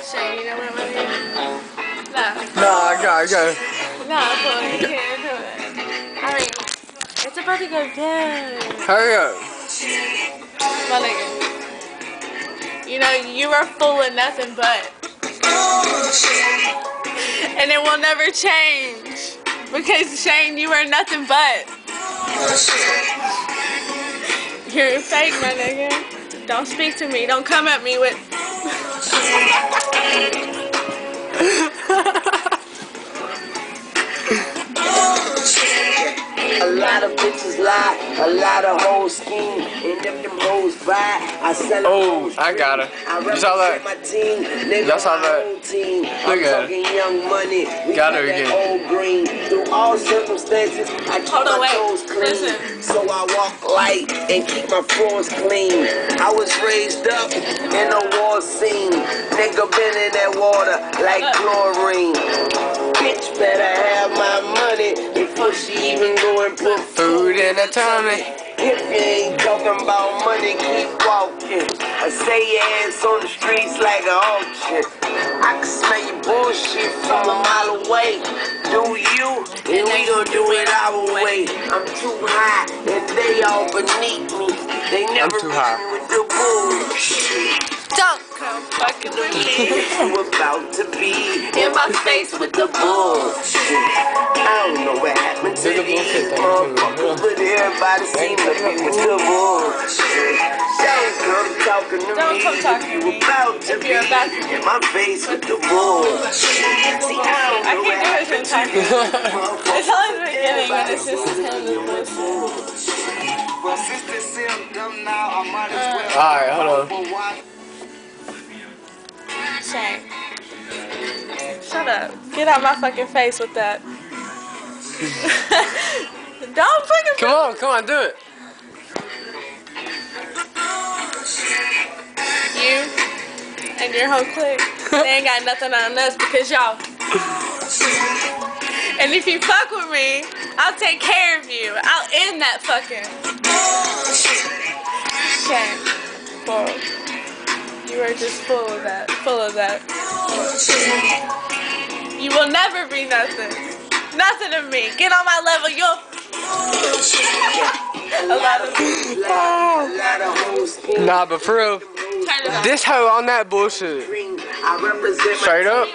Shane, you know what I mean? No. Nah, I go. No, boy, you can't do it. I mean, it's about to go down. Hurry up. My nigga. You know, you are full of nothing but. And it will never change. Because, Shane, you are nothing but. You're fake, my nigga. Don't speak to me. Don't come at me with... A lot of bitches lie, a lot of hoes scheme, and if them hoes buy, I sell them. Oh, I got her. You saw that? Y'all saw that? Look at her. Young money. Got her again. Old green. Through all circumstances, I keep my toes clean. Listen. So I walk light and keep my floors clean. I was raised up in a war scene. Nigga been in that water like chlorine. Bitch better have my money before she even go and put Food in her tummy. If you ain't talking about money, keep walking. I say your ass on the streets like an auction. I can smell your bullshit from a mile away. Do you, and we gon' do it our way. I'm too high, and they all beneath me. They never too high. with the bullshit. Don't come fucking with me. You about to be in my face with the bullshit. I don't know what happened to these motherfuckers, but everybody seem to be with the bullshit. Don't come talking to Don't me come talking to me if you about to if you're about to be in my face with the bullshit. See, I I can't do it sometimes. It's always the beginning when it's just him and bullshit. Alright, hold on. Shane. Shut up. Get out my fucking face with that. Don't fucking... Come on, do it. You and your whole clique, they ain't got nothing on us because y'all. And if you fuck with me, I'll take care of you. I'll end that fucking. Shame. Full. You are just full of that. Full of that. You will never be nothing. Nothing to me. Get on my level. You'll. A lot of. Nah, but for real, Turn it on. this hoe on that bullshit. I represent Straight up.